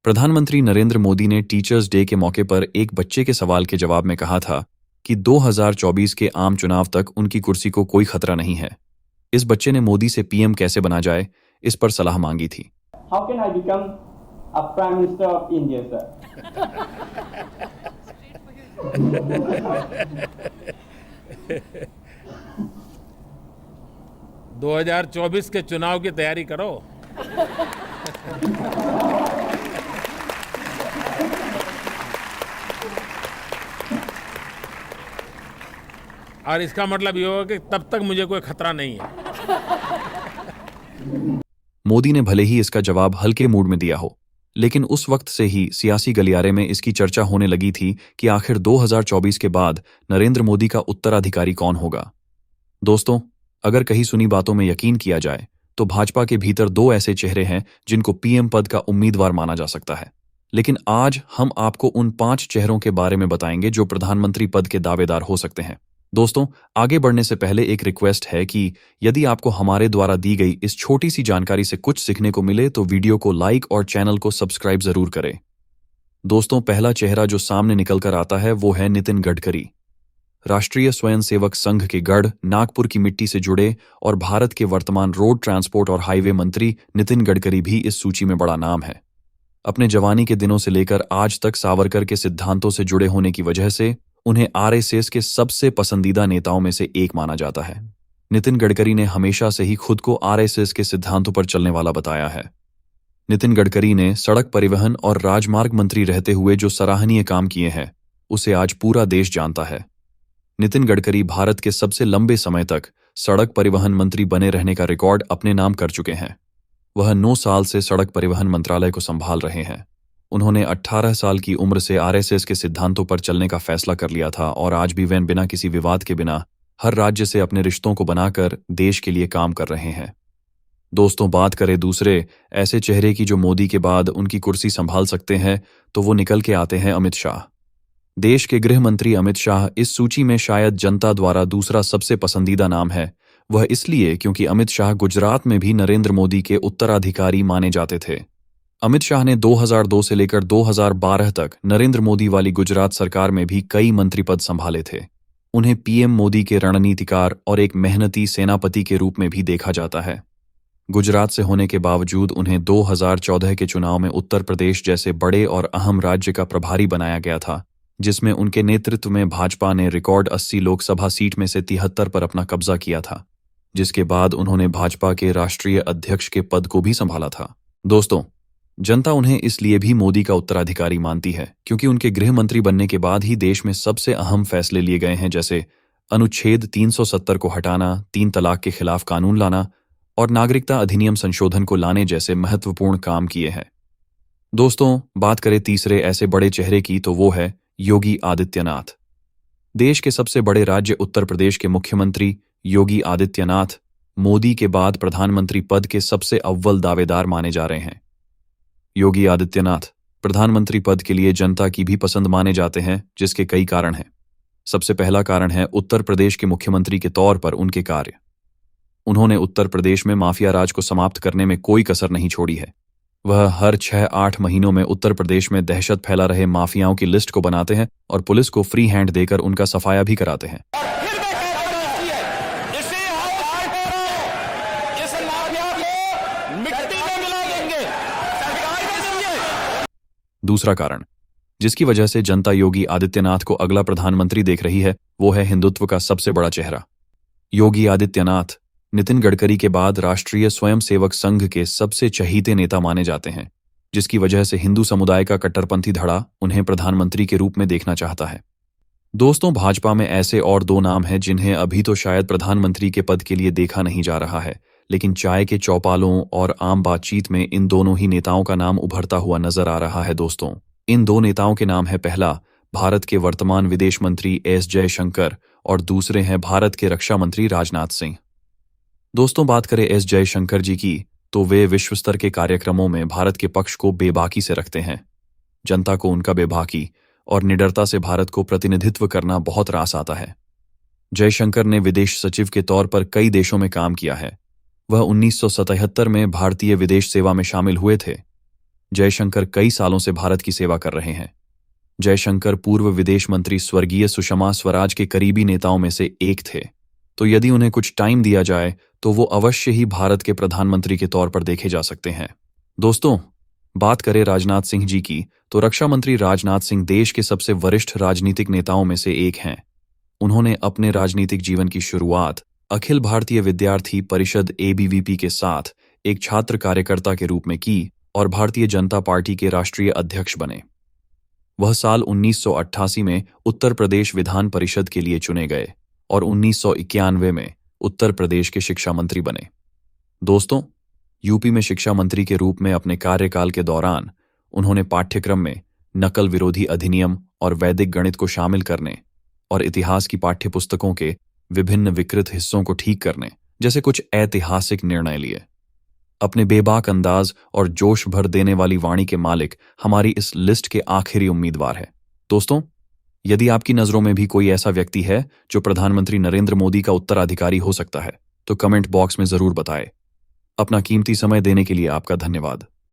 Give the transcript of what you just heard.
प्रधानमंत्री नरेंद्र मोदी ने teachers day के मौके पर एक बच्चे के सवाल के जवाब में कहा था कि 2024 के आम चुनाव तक उनकी कुर्सी को कोई खतरा नहीं है। इस बच्चे ने मोदी से पीएम कैसे बना जाए, इस पर सलाह मांगी थी। How can I become a Prime Minister of India, sir? 2024 के चुनाव की तैयारी करो। और इसका मतलब ये होगा कि तब तक मुझे कोई खतरा नहीं है। मोदी ने भले ही इसका जवाब हल्के मूड में दिया हो, लेकिन उस वक्त से ही सियासी गलियारे में इसकी चर्चा होने लगी थी कि आखिर 2024 के बाद नरेंद्र मोदी का उत्तराधिकारी कौन होगा। दोस्तों, अगर कहीं सुनी बातों में यकीन किया जाए तो भाजपा के भीतर दो ऐसे चेहरे हैं जिनको पीएम पद का उम्मीदवार माना जा सकता है। लेकिन आज हम आपको उन 5 चेहरों के बारे में बताएंगे जो प्रधानमंत्री पद के दावेदार हो सकते हैं। दोस्तों, आगे बढ़ने से पहले एक रिक्वेस्ट है कि यदि आपको हमारे द्वारा दी गई इस छोटी सी जानकारी से कुछ सीखने को मिले तो वीडियो को लाइक और चैनल को सब्सक्राइब जरूर करें। दोस्तों, पहला चेहरा जो सामने निकलकर आता है वो है नितिन गडकरी। राष्ट्रीय स्वयंसेवक संघ के गढ़ नागपुर की मिट्टी से जुड़े और भारत के वर्तमान रोड ट्रांसपोर्ट और हाईवे मंत्री नितिन गडकरी भी इस सूची में बड़ा नाम है। अपने जवानी के दिनों से लेकर आज तक सावरकर के सिद्धांतों से जुड़े होने की वजह से उन्हें आरएसएस के सबसे पसंदीदा नेताओं में से एक माना जाता है। नितिन गडकरी ने हमेशा से ही खुद को आरएसएस के सिद्धांतों पर चलने वाला बताया है। नितिन गडकरी ने सड़क परिवहन और राजमार्ग मंत्री रहते हुए जो सराहनीय काम किए हैं, उसे आज पूरा देश जानता है। नितिन गडकरी भारत के सबसे लंबे समय तक सड़क परिवहन मंत्री बने रहने का रिकॉर्ड अपने नाम कर चुके हैं। वह 9 साल से सड़क परिवहन मंत्रालय को संभाल रहे हैं। उन्होंने 18 साल की उम्र से आरएसएस के सिद्धांतों पर चलने का फैसला कर लिया था और आज भी वे बिना किसी विवाद के बिना हर राज्य से अपने रिश्तों को बनाकर देश के लिए काम कर रहे हैं। दोस्तों, बात करें दूसरे ऐसे चेहरे की जो मोदी के बाद उनकी कुर्सी संभाल सकते हैं तो वो निकल के आते हैं अमित शाह। देश के गृह मंत्री अमित शाह इस सूची में शायद जनता द्वारा दूसरा सबसे पसंदीदा नाम है। वह इसलिए क्योंकि अमित शाह गुजरात में भी नरेंद्र मोदी के उत्तराधिकारी माने जाते थे। अमित शाह ने 2002 से लेकर 2012 तक नरेंद्र मोदी वाली गुजरात सरकार में भी कई मंत्री पद संभाले थे। उन्हें पीएम मोदी के रणनीतिकार और एक मेहनती सेनापति के रूप में भी देखा जाता है। गुजरात से होने के बावजूद उन्हें 2014 के चुनाव में उत्तर प्रदेश जैसे बड़े और अहम राज्य का प्रभारी बनाया गया था, जिसमें उनके नेतृत्व में भाजपा ने रिकॉर्ड 80 लोकसभा सीट में से 73 पर अपना कब्जा किया था, जिसके बाद उन्होंने भाजपा के राष्ट्रीय अध्यक्ष के पद को भी संभाला था। दोस्तों, जनता उन्हें इसलिए भी मोदी का उत्तराधिकारी मानती है क्योंकि उनके गृह मंत्री बनने के बाद ही देश में सबसे अहम फैसले लिए गए हैं, जैसे अनुच्छेद 370 को हटाना, 3 तलाक के खिलाफ कानून लाना और नागरिकता अधिनियम संशोधन को लाने जैसे महत्वपूर्ण काम किए हैं। दोस्तों, बात करें तीसरे ऐसे बड़े चेहरे की तो वो है योगी आदित्यनाथ। देश के सबसे बड़े राज्य उत्तर प्रदेश के मुख्यमंत्री योगी आदित्यनाथ मोदी के बाद प्रधानमंत्री पद के सबसे अव्वल दावेदार माने जा रहे हैं। योगी आदित्यनाथ प्रधानमंत्री पद के लिए जनता की भी पसंद माने जाते हैं, जिसके कई कारण हैं। सबसे पहला कारण है उत्तर प्रदेश के मुख्यमंत्री के तौर पर उनके कार्य। उन्होंने उत्तर प्रदेश में माफिया राज को समाप्त करने में कोई कसर नहीं छोड़ी है। वह हर 6-8 महीनों में उत्तर प्रदेश में दहशत फैला रहे माफियाओं की लिस्ट को बनाते हैं और पुलिस को फ्री हैंड देकर उनका सफाया भी कराते हैं। दूसरा कारण जिसकी वजह से जनता योगी आदित्यनाथ को अगला प्रधानमंत्री देख रही है, वो है हिंदुत्व का सबसे बड़ा चेहरा। योगी आदित्यनाथ नितिन गडकरी के बाद राष्ट्रीय स्वयंसेवक संघ के सबसे चहीते नेता माने जाते हैं, जिसकी वजह से हिंदू समुदाय का कट्टरपंथी धड़ा उन्हें प्रधानमंत्री के रूप में देखना चाहता है। दोस्तों, भाजपा में ऐसे और 2 नाम हैं जिन्हें अभी तो शायद प्रधानमंत्री के पद के लिए देखा नहीं जा रहा है, लेकिन चाय के चौपालों और आम बातचीत में इन दोनों ही नेताओं का नाम उभरता हुआ नजर आ रहा है। दोस्तों, इन 2 नेताओं के नाम है, पहला भारत के वर्तमान विदेश मंत्री एस जयशंकर और दूसरे हैं भारत के रक्षा मंत्री राजनाथ सिंह। दोस्तों, बात करें एस जयशंकर जी की तो वे विश्व स्तर के कार्यक्रमों में भारत के पक्ष को बेबाकी से रखते हैं। जनता को उनका बेबाकी और निडरता से भारत को प्रतिनिधित्व करना बहुत रास आता है। जयशंकर ने विदेश सचिव के तौर पर कई देशों में काम किया है। वह 1977 में भारतीय विदेश सेवा में शामिल हुए थे। जयशंकर कई सालों से भारत की सेवा कर रहे हैं। जयशंकर पूर्व विदेश मंत्री स्वर्गीय सुषमा स्वराज के करीबी नेताओं में से एक थे, तो यदि उन्हें कुछ टाइम दिया जाए तो वो अवश्य ही भारत के प्रधानमंत्री के तौर पर देखे जा सकते हैं। दोस्तों, बात करें राजनाथ सिंह जी की, तो रक्षा मंत्री राजनाथ सिंह देश के सबसे वरिष्ठ राजनीतिक नेताओं में से एक हैं। उन्होंने अपने राजनीतिक जीवन की शुरुआत अखिल भारतीय विद्यार्थी परिषद ABVP के साथ एक छात्र कार्यकर्ता के रूप में की और भारतीय जनता पार्टी के राष्ट्रीय अध्यक्ष बने। वह साल 1988 में उत्तर प्रदेश विधान परिषद के लिए चुने गए और 1991 में उत्तर प्रदेश के शिक्षा मंत्री बने। दोस्तों, यूपी में शिक्षा मंत्री के रूप में अपने कार्यकाल के दौरान उन्होंने पाठ्यक्रम में नकल विरोधी अधिनियम और वैदिक गणित को शामिल करने और इतिहास की पाठ्यपुस्तकों के विभिन्न विकृत हिस्सों को ठीक करने जैसे कुछ ऐतिहासिक निर्णय लिए। अपने बेबाक अंदाज और जोश भर देने वाली वाणी के मालिक हमारी इस लिस्ट के आखिरी उम्मीदवार है। दोस्तों, यदि आपकी नजरों में भी कोई ऐसा व्यक्ति है जो प्रधानमंत्री नरेंद्र मोदी का उत्तराधिकारी हो सकता है, तो कमेंट बॉक्स में जरूर बताएं। अपना कीमती समय देने के लिए आपका धन्यवाद।